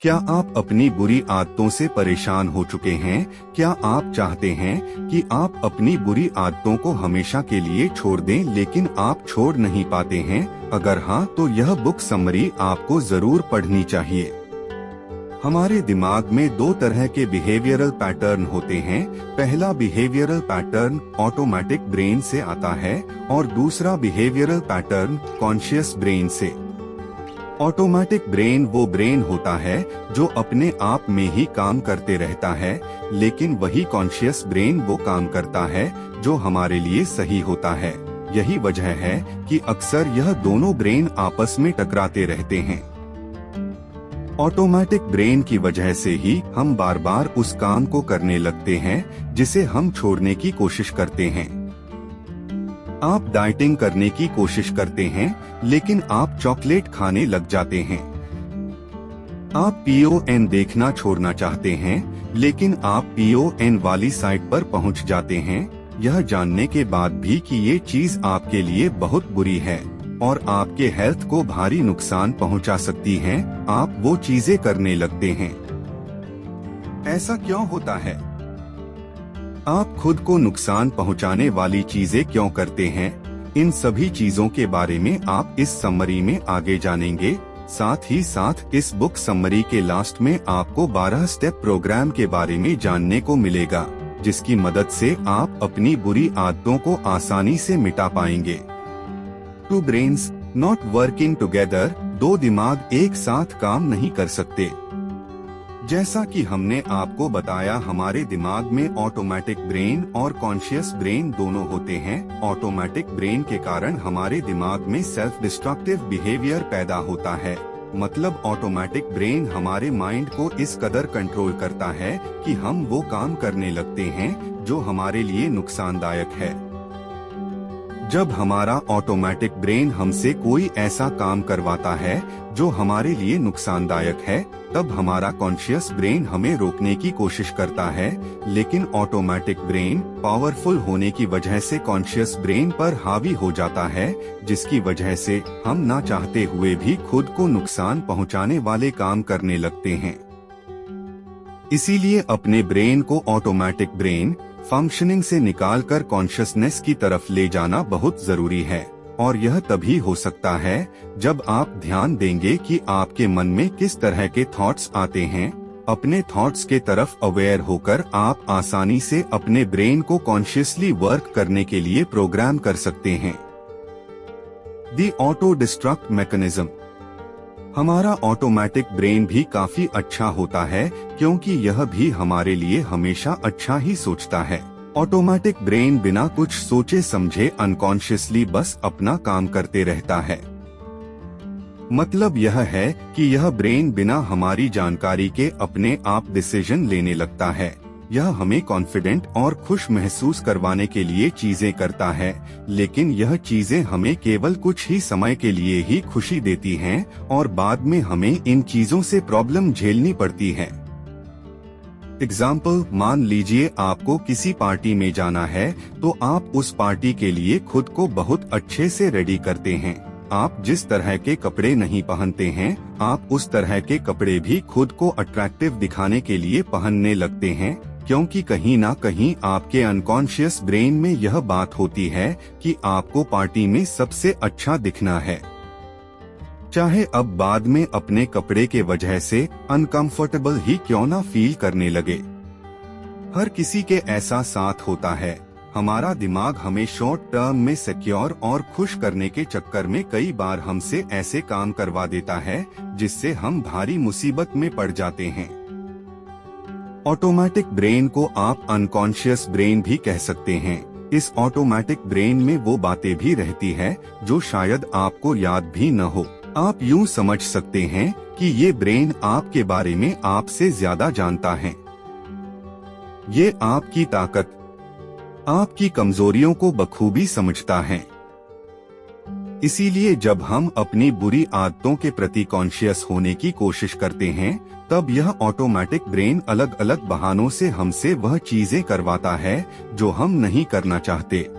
क्या आप अपनी बुरी आदतों से परेशान हो चुके हैं? क्या आप चाहते हैं कि आप अपनी बुरी आदतों को हमेशा के लिए छोड़ दें, लेकिन आप छोड़ नहीं पाते हैं? अगर हाँ, तो यह बुक समरी आपको जरूर पढ़नी चाहिए। हमारे दिमाग में दो तरह के बिहेवियरल पैटर्न होते हैं। पहला बिहेवियरल पैटर्न ऑटोमेटिक ब्रेन से आता है और दूसरा बिहेवियरल पैटर्न कॉन्शियस ब्रेन से। ऑटोमेटिक ब्रेन वो ब्रेन होता है जो अपने आप में ही काम करते रहता है, लेकिन वही कॉन्शियस ब्रेन वो काम करता है जो हमारे लिए सही होता है। यही वजह है कि अक्सर यह दोनों ब्रेन आपस में टकराते रहते हैं। ऑटोमेटिक ब्रेन की वजह से ही हम बार बार उस काम को करने लगते हैं जिसे हम छोड़ने की कोशिश करते हैं। आप डाइटिंग करने की कोशिश करते हैं, लेकिन आप चॉकलेट खाने लग जाते हैं। आप PON देखना छोड़ना चाहते हैं, लेकिन आप PON वाली साइट पर पहुंच जाते हैं, यह जानने के बाद भी कि ये चीज आपके लिए बहुत बुरी है और आपके हेल्थ को भारी नुकसान पहुंचा सकती है। आप वो चीजें करने लगते हैं। ऐसा क्यों होता है? आप खुद को नुकसान पहुंचाने वाली चीजें क्यों करते हैं? इन सभी चीजों के बारे में आप इस समरी में आगे जानेंगे। साथ ही साथ इस बुक समरी के लास्ट में आपको 12 स्टेप प्रोग्राम के बारे में जानने को मिलेगा, जिसकी मदद से आप अपनी बुरी आदतों को आसानी से मिटा पाएंगे। Two brains not working together, दो दिमाग एक साथ काम नहीं कर सकते। जैसा कि हमने आपको बताया, हमारे दिमाग में ऑटोमेटिक ब्रेन और कॉन्शियस ब्रेन दोनों होते हैं। ऑटोमेटिक ब्रेन के कारण हमारे दिमाग में सेल्फ डिस्ट्रक्टिव बिहेवियर पैदा होता है। मतलब ऑटोमेटिक ब्रेन हमारे माइंड को इस कदर कंट्रोल करता है कि हम वो काम करने लगते हैं जो हमारे लिए नुकसानदायक है। जब हमारा ऑटोमेटिक ब्रेन हमसे कोई ऐसा काम करवाता है जो हमारे लिए नुकसानदायक है, तब हमारा कॉन्शियस ब्रेन हमें रोकने की कोशिश करता है, लेकिन ऑटोमेटिक ब्रेन पावरफुल होने की वजह से कॉन्शियस ब्रेन पर हावी हो जाता है, जिसकी वजह से हम ना चाहते हुए भी खुद को नुकसान पहुंचाने वाले काम करने लगते हैं। इसीलिए अपने ब्रेन को ऑटोमेटिक ब्रेन फंक्शनिंग से निकालकर कॉन्शियसनेस की तरफ ले जाना बहुत जरूरी है, और यह तभी हो सकता है जब आप ध्यान देंगे कि आपके मन में किस तरह के थॉट्स आते हैं। अपने थॉट्स के तरफ अवेयर होकर आप आसानी से अपने ब्रेन को कॉन्शियसली वर्क करने के लिए प्रोग्राम कर सकते हैं। The auto destruct mechanism. हमारा ऑटोमेटिक ब्रेन भी काफी अच्छा होता है, क्योंकि यह भी हमारे लिए हमेशा अच्छा ही सोचता है। ऑटोमेटिक ब्रेन बिना कुछ सोचे समझे अनकॉन्शियसली बस अपना काम करते रहता है। मतलब यह है कि यह ब्रेन बिना हमारी जानकारी के अपने आप डिसीजन लेने लगता है। यह हमें कॉन्फिडेंट और खुश महसूस करवाने के लिए चीजें करता है, लेकिन यह चीजें हमें केवल कुछ ही समय के लिए ही खुशी देती हैं और बाद में हमें इन चीजों से प्रॉब्लम झेलनी पड़ती है। एग्जाम्पल, मान लीजिए आपको किसी पार्टी में जाना है, तो आप उस पार्टी के लिए खुद को बहुत अच्छे से रेडी करते हैं। आप जिस तरह के कपड़े नहीं पहनते हैं, आप उस तरह के कपड़े भी खुद को अट्रैक्टिव दिखाने के लिए पहनने लगते हैं, क्योंकि कहीं ना कहीं आपके अनकॉन्शियस ब्रेन में यह बात होती है कि आपको पार्टी में सबसे अच्छा दिखना है। चाहे अब बाद में अपने कपड़े के वजह से अनकंफर्टेबल ही क्यों ना फील करने लगे। हर किसी के ऐसा साथ होता है। हमारा दिमाग हमें शॉर्ट टर्म में सिक्योर और खुश करने के चक्कर में कई बार हमसे ऐसे काम करवा देता है जिससे हम भारी मुसीबत में पड़ जाते हैं। ऑटोमेटिक ब्रेन को आप अनकॉन्शियस ब्रेन भी कह सकते हैं। इस ऑटोमेटिक ब्रेन में वो बातें भी रहती है जो शायद आपको याद भी न हो। आप यूं समझ सकते हैं कि ये ब्रेन आपके बारे में आपसे ज्यादा जानता है। ये आपकी ताकत, आपकी कमजोरियों को बखूबी समझता है। इसीलिए जब हम अपनी बुरी आदतों के प्रति कॉन्शियस होने की कोशिश करते हैं, तब यह ऑटोमेटिक ब्रेन अलग अलग बहानों से हमसे वह चीजें करवाता है जो हम नहीं करना चाहते।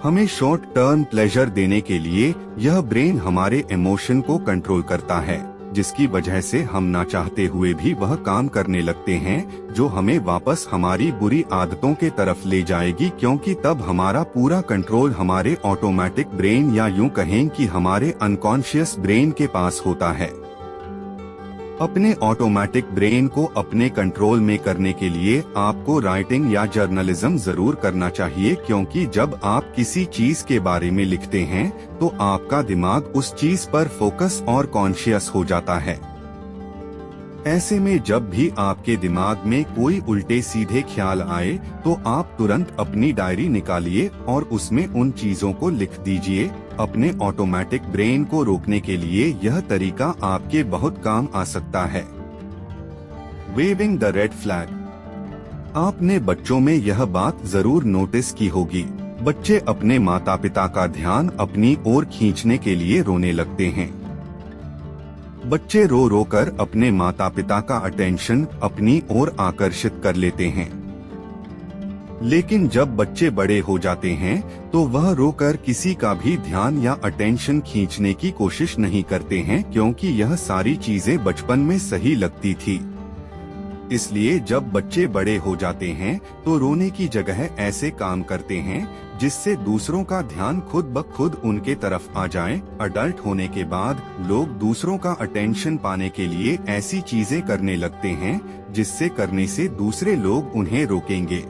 हमें शॉर्ट टर्म प्लेजर देने के लिए यह ब्रेन हमारे इमोशन को कंट्रोल करता है। जिसकी वजह से हम ना चाहते हुए भी वह काम करने लगते हैं जो हमें वापस हमारी बुरी आदतों के तरफ ले जाएगी, क्योंकि तब हमारा पूरा कंट्रोल हमारे ऑटोमेटिक ब्रेन या यूं कहें कि हमारे अनकॉन्शियस ब्रेन के पास होता है। अपने ऑटोमेटिक ब्रेन को अपने कंट्रोल में करने के लिए आपको राइटिंग या जर्नलिज्म जरूर करना चाहिए, क्योंकि जब आप किसी चीज के बारे में लिखते हैं तो आपका दिमाग उस चीज पर फोकस और कॉन्शियस हो जाता है। ऐसे में जब भी आपके दिमाग में कोई उल्टे सीधे ख्याल आए तो आप तुरंत अपनी डायरी निकालिए और उसमें उन चीजों को लिख दीजिए। अपने ऑटोमेटिक ब्रेन को रोकने के लिए यह तरीका आपके बहुत काम आ सकता है। Waving the red flag. आपने बच्चों में यह बात जरूर नोटिस की होगी, बच्चे अपने माता पिता का ध्यान अपनी ओर खींचने के लिए रोने लगते हैं। बच्चे रो रो कर अपने माता पिता का अटेंशन अपनी ओर आकर्षित कर लेते हैं, लेकिन जब बच्चे बड़े हो जाते हैं तो वह रोकर किसी का भी ध्यान या अटेंशन खींचने की कोशिश नहीं करते हैं, क्योंकि यह सारी चीजें बचपन में सही लगती थी। इसलिए जब बच्चे बड़े हो जाते हैं तो रोने की जगह ऐसे काम करते हैं जिससे दूसरों का ध्यान खुद ब खुद उनके तरफ आ जाए। अडल्ट होने के बाद लोग दूसरों का अटेंशन पाने के लिए ऐसी चीजें करने लगते हैं जिससे करने से दूसरे लोग उन्हें रोकेंगे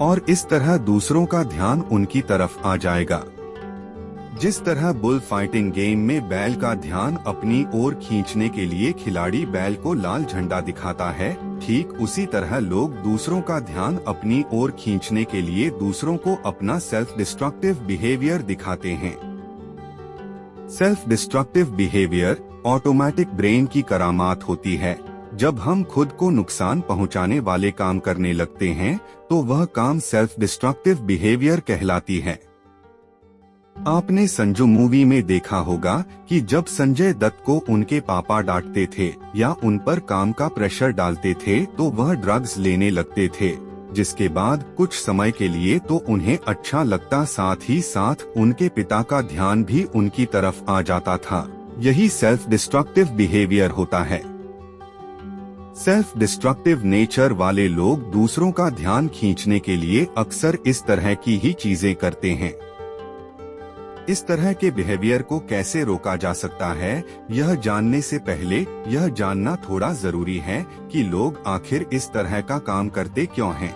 और इस तरह दूसरों का ध्यान उनकी तरफ आ जाएगा। जिस तरह बुल फाइटिंग गेम में बैल का ध्यान अपनी ओर खींचने के लिए खिलाड़ी बैल को लाल झंडा दिखाता है, ठीक उसी तरह लोग दूसरों का ध्यान अपनी ओर खींचने के लिए दूसरों को अपना सेल्फ डिस्ट्रक्टिव बिहेवियर दिखाते हैं। Self destructive behaviour automatic brain की करामात होती है। जब हम खुद को नुकसान पहुंचाने वाले काम करने लगते हैं तो वह काम सेल्फ डिस्ट्रक्टिव बिहेवियर कहलाती है। आपने संजू मूवी में देखा होगा कि जब संजय दत्त को उनके पापा डांटते थे या उन पर काम का प्रेशर डालते थे तो वह ड्रग्स लेने लगते थे, जिसके बाद कुछ समय के लिए तो उन्हें अच्छा लगता, साथ ही साथ उनके पिता का ध्यान भी उनकी तरफ आ जाता था। यही सेल्फ डिस्ट्रक्टिव बिहेवियर होता है। सेल्फ डिस्ट्रक्टिव नेचर वाले लोग दूसरों का ध्यान खींचने के लिए अक्सर इस तरह की ही चीजें करते हैं। इस तरह के बिहेवियर को कैसे रोका जा सकता है, यह जानने से पहले यह जानना थोड़ा जरूरी है कि लोग आखिर इस तरह का काम करते क्यों हैं।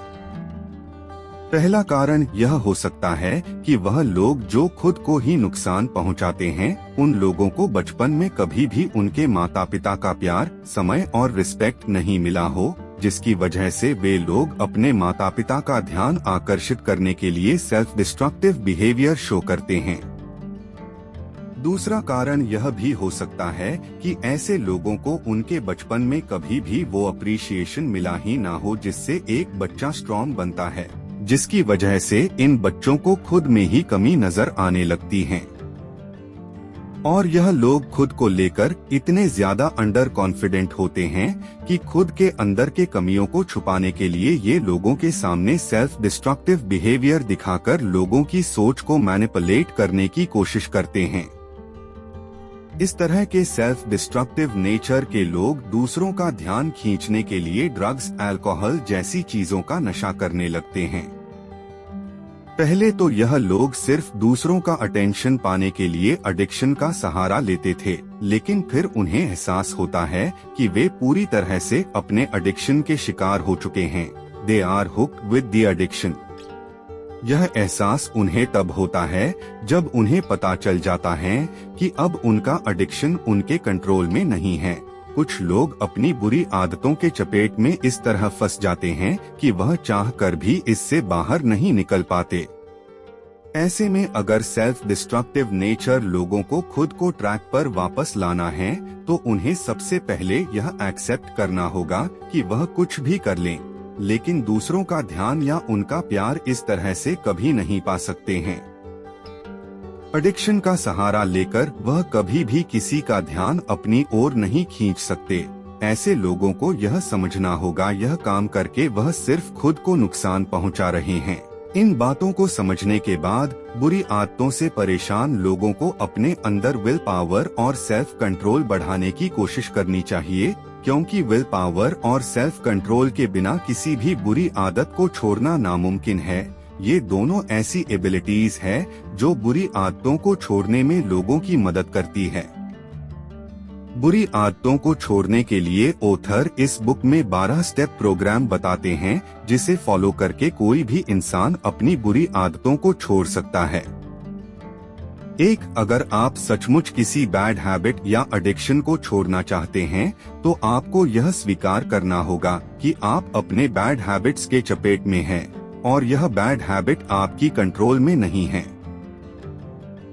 पहला कारण यह हो सकता है कि वह लोग जो खुद को ही नुकसान पहुंचाते हैं, उन लोगों को बचपन में कभी भी उनके माता पिता का प्यार, समय और रिस्पेक्ट नहीं मिला हो, जिसकी वजह से वे लोग अपने माता पिता का ध्यान आकर्षित करने के लिए सेल्फ डिस्ट्रक्टिव बिहेवियर शो करते हैं। दूसरा कारण यह भी हो सकता है कि ऐसे लोगों को उनके बचपन में कभी भी वो अप्रिशिएशन मिला ही ना हो जिससे एक बच्चा स्ट्रॉन्ग बनता है, जिसकी वजह से इन बच्चों को खुद में ही कमी नजर आने लगती है। और यह लोग खुद को लेकर इतने ज्यादा अंडर कॉन्फिडेंट होते हैं कि खुद के अंदर के कमियों को छुपाने के लिए ये लोगों के सामने सेल्फ डिस्ट्रक्टिव बिहेवियर दिखाकर लोगों की सोच को मैनिपुलेट करने की कोशिश करते हैं। इस तरह के सेल्फ डिस्ट्रक्टिव नेचर के लोग दूसरों का ध्यान खींचने के लिए ड्रग्स, अल्कोहल जैसी चीजों का नशा करने लगते हैं। पहले तो यह लोग सिर्फ दूसरों का अटेंशन पाने के लिए एडिक्शन का सहारा लेते थे, लेकिन फिर उन्हें एहसास होता है कि वे पूरी तरह से अपने एडिक्शन के शिकार हो चुके हैं। They are hooked with the addiction. यह एहसास उन्हें तब होता है जब उन्हें पता चल जाता है कि अब उनका एडिक्शन उनके कंट्रोल में नहीं है। कुछ लोग अपनी बुरी आदतों के चपेट में इस तरह फंस जाते हैं कि वह चाहकर भी इससे बाहर नहीं निकल पाते। ऐसे में अगर सेल्फ डिस्ट्रक्टिव नेचर लोगों को खुद को ट्रैक पर वापस लाना है तो उन्हें सबसे पहले यह एक्सेप्ट करना होगा कि वह कुछ भी कर लें, लेकिन दूसरों का ध्यान या उनका प्यार इस तरह से कभी नहीं पा सकते हैं। एडिक्शन का सहारा लेकर वह कभी भी किसी का ध्यान अपनी ओर नहीं खींच सकते। ऐसे लोगों को यह समझना होगा यह काम करके वह सिर्फ खुद को नुकसान पहुंचा रहे हैं। इन बातों को समझने के बाद बुरी आदतों से परेशान लोगों को अपने अंदर विल पावर और सेल्फ कंट्रोल बढ़ाने की कोशिश करनी चाहिए, क्योंकि विल पावर और सेल्फ कंट्रोल के बिना किसी भी बुरी आदत को छोड़ना नामुमकिन है। ये दोनों ऐसी एबिलिटीज है जो बुरी आदतों को छोड़ने में लोगों की मदद करती है। बुरी आदतों को छोड़ने के लिए ऑथर इस बुक में 12 स्टेप प्रोग्राम बताते हैं, जिसे फॉलो करके कोई भी इंसान अपनी बुरी आदतों को छोड़ सकता है। 1. अगर आप सचमुच किसी बैड हैबिट या एडिक्शन को छोड़ना चाहते हैं, तो आपको यह स्वीकार करना होगा कि आप अपने बैड हैबिट्स के चपेट में हैं और यह बैड हैबिट आपकी कंट्रोल में नहीं है।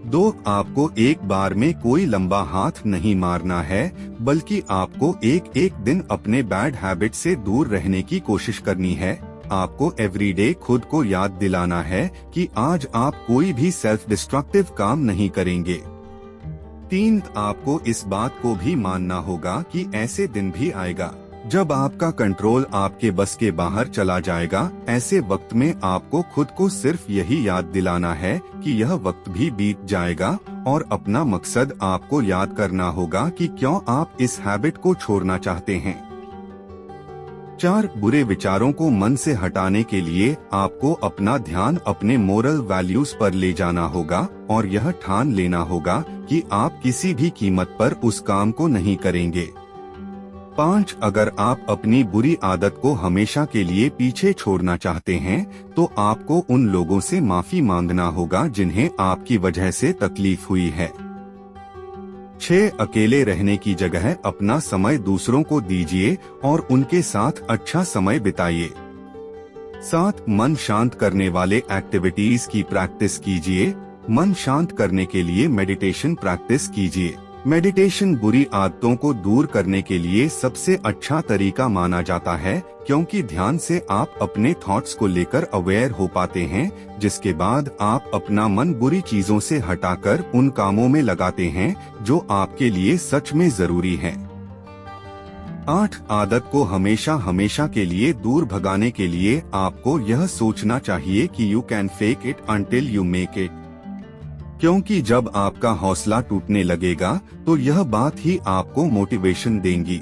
2. आपको एक बार में कोई लंबा हाथ नहीं मारना है, बल्कि आपको एक एक दिन अपने बैड हैबिट से दूर रहने की कोशिश करनी है। आपको एवरीडे खुद को याद दिलाना है कि आज आप कोई भी सेल्फ डिस्ट्रक्टिव काम नहीं करेंगे। 3. आपको इस बात को भी मानना होगा कि ऐसे दिन भी आएगा जब आपका कंट्रोल आपके बस के बाहर चला जाएगा। ऐसे वक्त में आपको खुद को सिर्फ यही याद दिलाना है कि यह वक्त भी बीत जाएगा और अपना मकसद आपको याद करना होगा कि क्यों आप इस हैबिट को छोड़ना चाहते हैं। 4. बुरे विचारों को मन से हटाने के लिए आपको अपना ध्यान अपने मोरल वैल्यूज पर ले जाना होगा और यह ठान लेना होगा कि आप किसी भी कीमत पर उस काम को नहीं करेंगे। 5. अगर आप अपनी बुरी आदत को हमेशा के लिए पीछे छोड़ना चाहते हैं, तो आपको उन लोगों से माफी मांगना होगा जिन्हें आपकी वजह से तकलीफ हुई है। 6. अकेले रहने की जगह अपना समय दूसरों को दीजिए और उनके साथ अच्छा समय बिताइए। 7. मन शांत करने वाले एक्टिविटीज की प्रैक्टिस कीजिए। मन शांत करने के लिए मेडिटेशन प्रैक्टिस कीजिए। मेडिटेशन बुरी आदतों को दूर करने के लिए सबसे अच्छा तरीका माना जाता है, क्योंकि ध्यान से आप अपने थॉट्स को लेकर अवेयर हो पाते हैं, जिसके बाद आप अपना मन बुरी चीजों से हटाकर उन कामों में लगाते हैं जो आपके लिए सच में जरूरी है। 8. आदत को हमेशा हमेशा के लिए दूर भगाने के लिए आपको यह सोचना चाहिए कि you can fake it until you make it, क्योंकि जब आपका हौसला टूटने लगेगा तो यह बात ही आपको मोटिवेशन देंगी।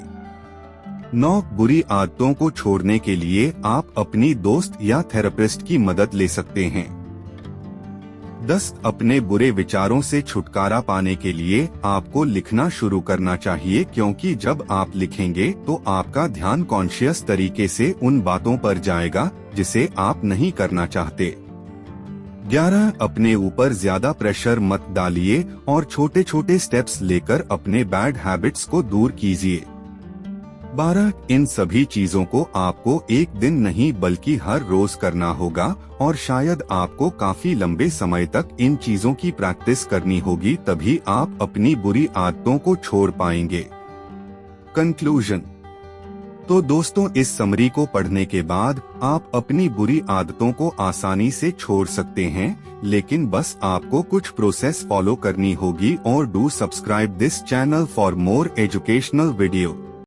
9. बुरी आदतों को छोड़ने के लिए आप अपनी दोस्त या थेरेपिस्ट की मदद ले सकते हैं। 10. अपने बुरे विचारों से छुटकारा पाने के लिए आपको लिखना शुरू करना चाहिए, क्योंकि जब आप लिखेंगे तो आपका ध्यान कॉन्शियस तरीके से उन बातों पर जाएगा जिसे आप नहीं करना चाहते। 11. अपने ऊपर ज्यादा प्रेशर मत डालिए और छोटे छोटे स्टेप्स लेकर अपने बैड हैबिट्स को दूर कीजिए। 12. इन सभी चीजों को आपको एक दिन नहीं बल्कि हर रोज करना होगा और शायद आपको काफी लंबे समय तक इन चीजों की प्रैक्टिस करनी होगी, तभी आप अपनी बुरी आदतों को छोड़ पाएंगे। कंक्लूजन। तो दोस्तों, इस समरी को पढ़ने के बाद आप अपनी बुरी आदतों को आसानी से छोड़ सकते हैं, लेकिन बस आपको कुछ प्रोसेस फॉलो करनी होगी। और do subscribe this channel for more educational video.